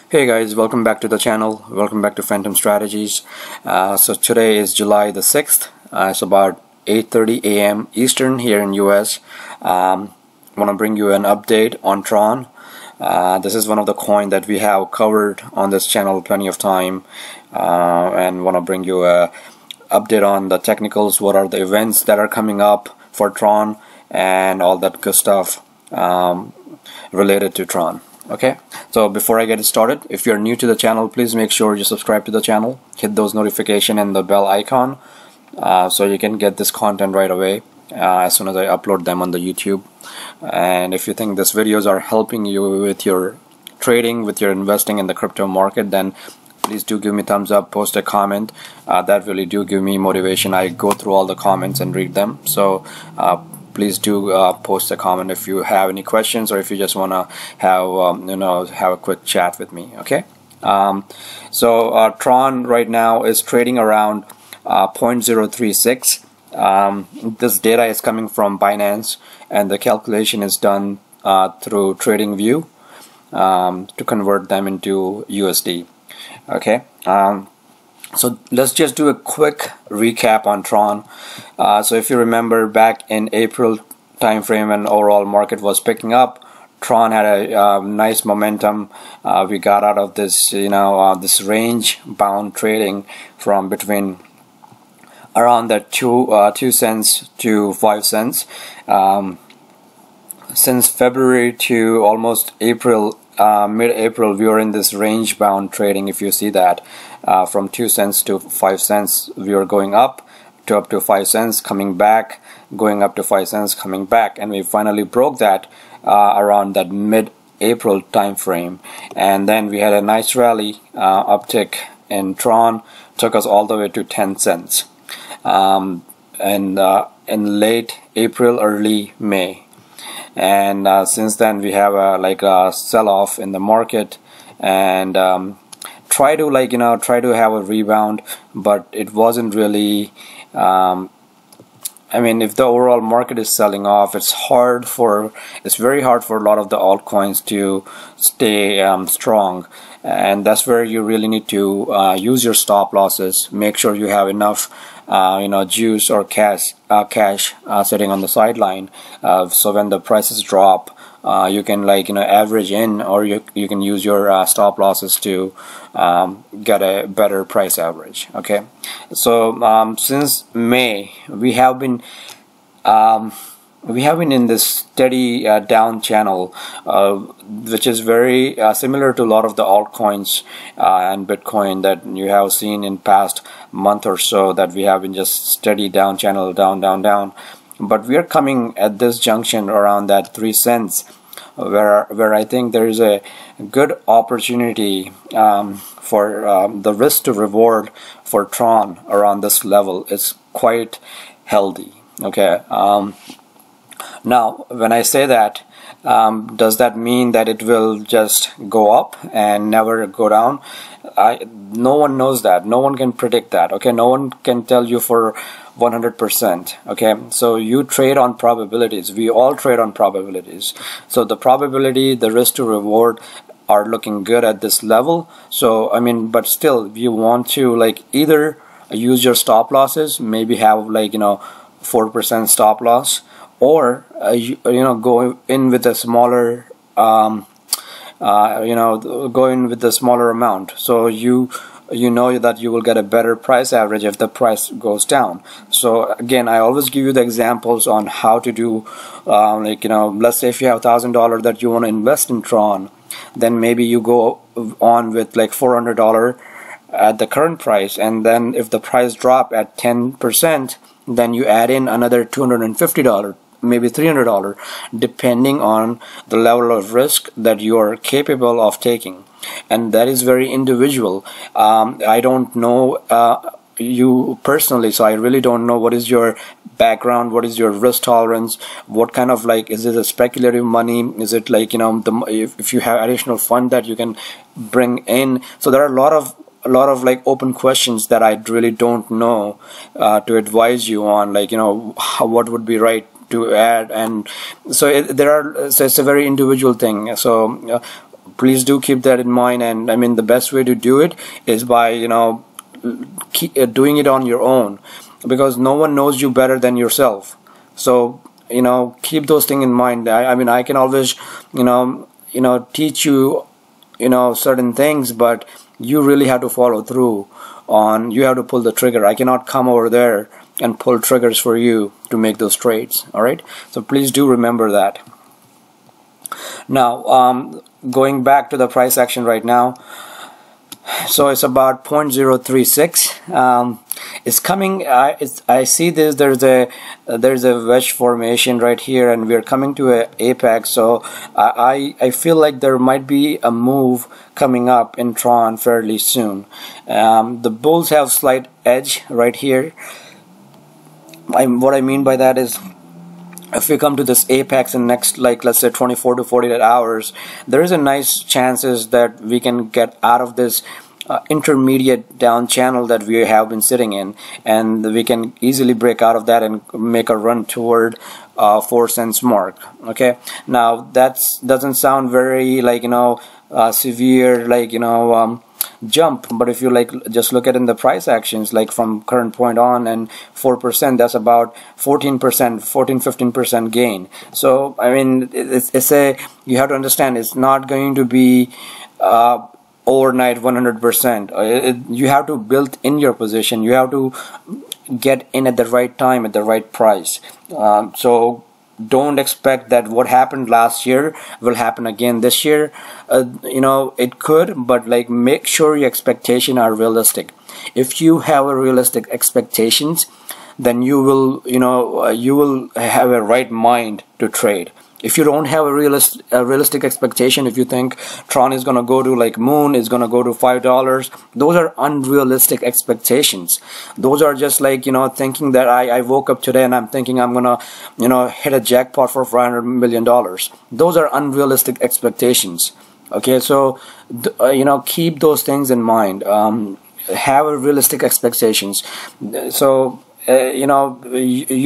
Hey guys, welcome back to the channel. Welcome back to Phantom.Strategies. So today is July the 6th. It's about 8:30 a.m. Eastern here in US. Want to bring you an update on Tron. This is one of the coin that we have covered on this channel plenty of time, and want to bring you a update on the technicals. What are the events that are coming up for Tron and all that good stuff related to Tron. Okay, so before I get started, if you're new to the channel, please make sure you subscribe to the channel, hit those notification and the bell icon, so you can get this content right away as soon as I upload them on the YouTube. And if you think these videos are helping you with your trading, with your investing in the crypto market, then please do give me thumbs up, post a comment. That really do give me motivation. I go through all the comments and read them, so please do post a comment if you have any questions, or if you just want to have have a quick chat with me. Okay, so Tron right now is trading around 0.036. This data is coming from Binance, and the calculation is done through TradingView to convert them into USD. Okay, so let's just do a quick recap on Tron. So if you remember, back in April time frame when overall market was picking up, Tron had a nice momentum. We got out of this, this range bound trading from between around that 2 cents to 5 cents. Since February to almost April, mid-April, we were in this range bound trading. If you see that, from 2 cents to 5 cents, we were going up to 5 cents, coming back, going up to 5 cents, coming back, and we finally broke that around that mid-April time frame. And then we had a nice rally uptick in Tron, took us all the way to 10 cents, and in late April, early May. And since then we have a sell-off in the market, and try to have a rebound, but it wasn't really. I mean, if the overall market is selling off, it's very hard for a lot of the altcoins to stay strong, and that's where you really need to use your stop losses. Make sure you have enough juice or cash sitting on the sideline, so when the prices drop, you can average in, or you can use your stop losses to get a better price average. Okay, so since May we have been in this steady down channel, which is very similar to a lot of the altcoins and Bitcoin that you have seen in past month or so, that we have been just steady down channel, down. But we are coming at this junction around that 3 cents, where I think there is a good opportunity for the risk to reward for Tron around this level. It's quite healthy. Okay. Now, when I say that, does that mean that it will just go up and never go down? No one knows that. No one can predict that. Okay, no one can tell you for 100%. Okay, so you trade on probabilities. We all trade on probabilities. So the probability, the risk to reward are looking good at this level. So I mean, but still, you want to either use your stop losses, maybe have 4% stop loss, or go in with a smaller go in with a smaller amount, so you know that you will get a better price average if the price goes down. So again, I always give you the examples on how to do, let's say if you have $1,000 that you want to invest in Tron, then maybe you go on with $400 at the current price, and then if the price drop at 10%, then you add in another $250, maybe $300, depending on the level of risk that you are capable of taking. And that is very individual. I don't know you personally, so I really don't know what is your background, what is your risk tolerance, what kind of is it a speculative money, is it if you have additional fund that you can bring in. So there are a lot of open questions that I really don't know to advise you on, what would be right to add. And so it's a very individual thing. So please do keep that in mind. And I mean, the best way to do it is by keep doing it on your own, because no one knows you better than yourself. So keep those things in mind. I mean, I can always teach you certain things, but you really have to follow through on. You have to pull the trigger. I cannot come over there and pull triggers for you to make those trades. All right, so please do remember that. Now going back to the price action right now, so it's about 0.036. It's coming. I see this. There's a wedge formation right here, and we're coming to a apex. So I feel like there might be a move coming up in Tron fairly soon. The bulls have slight edge right here. What I mean by that is, if we come to this apex in next, like, let's say 24 to 48 hours, there is a nice chances that we can get out of this intermediate down channel that we have been sitting in, and we can easily break out of that and make a run toward 4 cents mark. Okay, now that doesn't sound very severe, jump, but if you just look at in the price actions, like from current point on, and 4%, that's about 14-15% gain. So I mean, you have to understand, it's not going to be overnight 100%. You have to build in your position. You have to get in at the right time, at the right price. So don't expect that what happened last year will happen again this year. It could, but make sure your expectations are realistic. If you have a realistic expectations, then you will have a right mind to trade. If you don't have a realistic expectation, if you think Tron is going to go to moon is going to go to $5, those are unrealistic expectations. Those are just thinking that I woke up today and I'm thinking I'm going to hit a jackpot for $500 million. Those are unrealistic expectations. Okay, so keep those things in mind. Have a realistic expectations. So you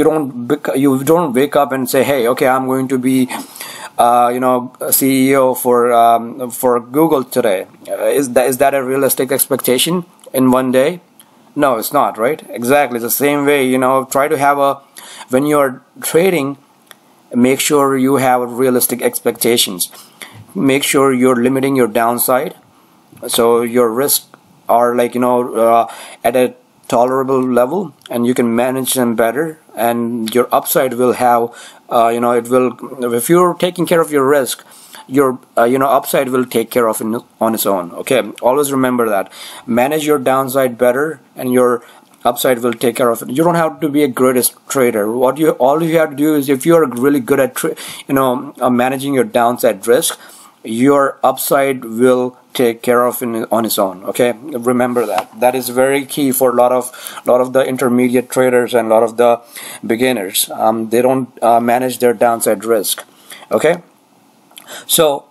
don't wake up and say, hey, okay, I'm going to be CEO for Google today. Is that a realistic expectation in one day? No, it's not, right? Exactly the same way. Try to have when you're trading, make sure you have realistic expectations. Make sure you're limiting your downside, so your risks are at a tolerable level, and you can manage them better, and your upside will have if you're taking care of your risk, your upside will take care of on its own. Okay, always remember that. Manage your downside better, and your upside will take care of it. You don't have to be a greatest trader. All you have to do is, if you're really good at managing your downside risk, your upside will take care of on its own. Okay, remember that is very key for a lot of the intermediate traders and a lot of the beginners. They don't manage their downside risk. Okay, so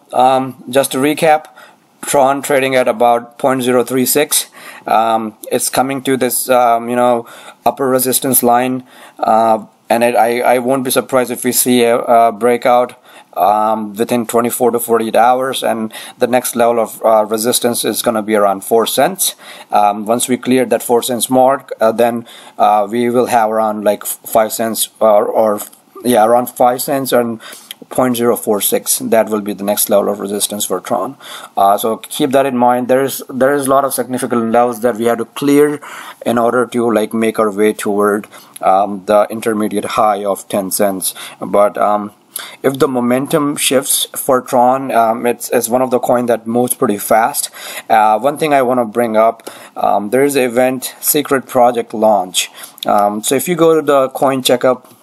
just to recap, Tron trading at about 0.036. It's coming to this upper resistance line, and I won't be surprised if we see a breakout within 24 to 48 hours, and the next level of resistance is going to be around 4 cents. Once we clear that 4 cents mark, then we will have around 5 cents around 5 cents and 0.046. That will be the next level of resistance for Tron. So keep that in mind. There is a lot of significant levels that we have to clear in order to make our way toward the intermediate high of 10 cents. But if the momentum shifts for Tron, it's one of the coin that moves pretty fast. One thing I want to bring up, there is an event, secret project launch. So if you go to the coin checkup,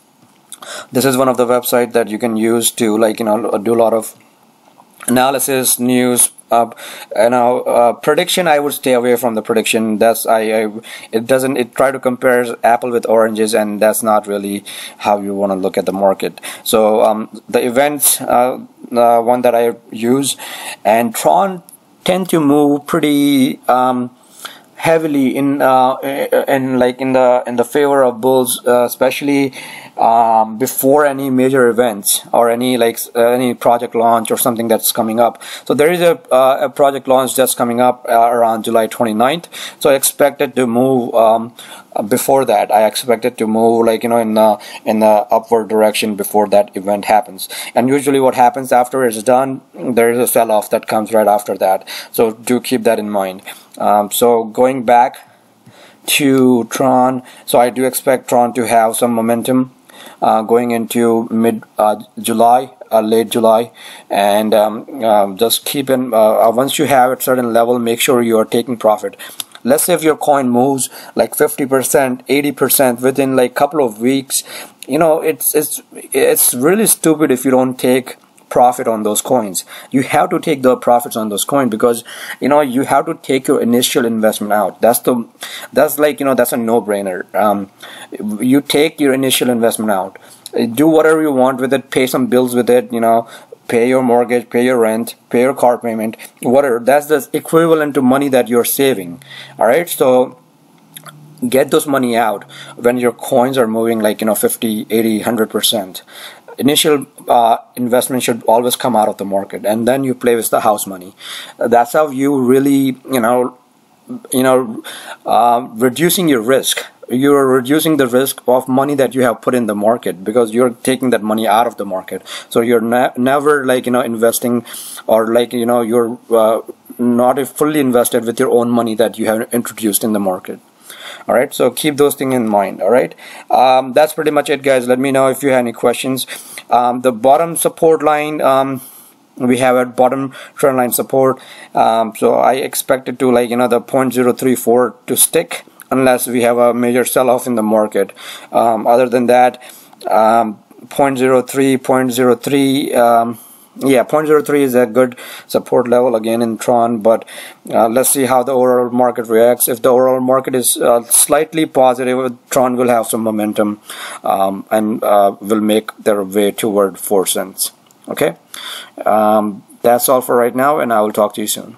this is one of the websites that you can use to do a lot of analysis, news, prediction. I would stay away from the prediction. It try to compare apple with oranges, and that's not really how you want to look at the market. So the events, one that I use, and Tron tend to move pretty heavily in the favor of bulls, especially before any major events or any project launch or something that's coming up. So there is a project launch that's coming up around July 29th. So I expect it to move before that. I expect it to move in the upward direction before that event happens. And usually what happens after it's done, there is a sell-off that comes right after that. So do keep that in mind. So going back to Tron, so I do expect Tron to have some momentum going into mid-July, late July, and just keep in, once you have a certain level, make sure you are taking profit. Let's say if your coin moves like 50%, 80% within like couple of weeks, it's really stupid if you don't take profit on those coins. You have to take the profits on those coins, because you have to take your initial investment out. That's a no-brainer. You take your initial investment out, do whatever you want with it, pay some bills with it, pay your mortgage, pay your rent, pay your car payment, whatever. That's the equivalent to money that you're saving. All right, so get those money out when your coins are moving 50, 80, 100%. Initial investment should always come out of the market, and then you play with the house money. That's how you really reducing your risk. You're reducing the risk of money that you have put in the market, because you're taking that money out of the market. So you're never investing, or you're not fully invested with your own money that you have introduced in the market. All right, so keep those things in mind. All right, that's pretty much it, guys. Let me know if you have any questions. The bottom support line, we have a bottom trend line support, so I expect it to the 0.034 to stick unless we have a major sell-off in the market. Other than that, 0.03, 0.03, yeah, 0.03 is a good support level again in Tron, but let's see how the overall market reacts. If the overall market is slightly positive, Tron will have some momentum and will make their way toward 4 cents. Okay, that's all for right now, and I will talk to you soon.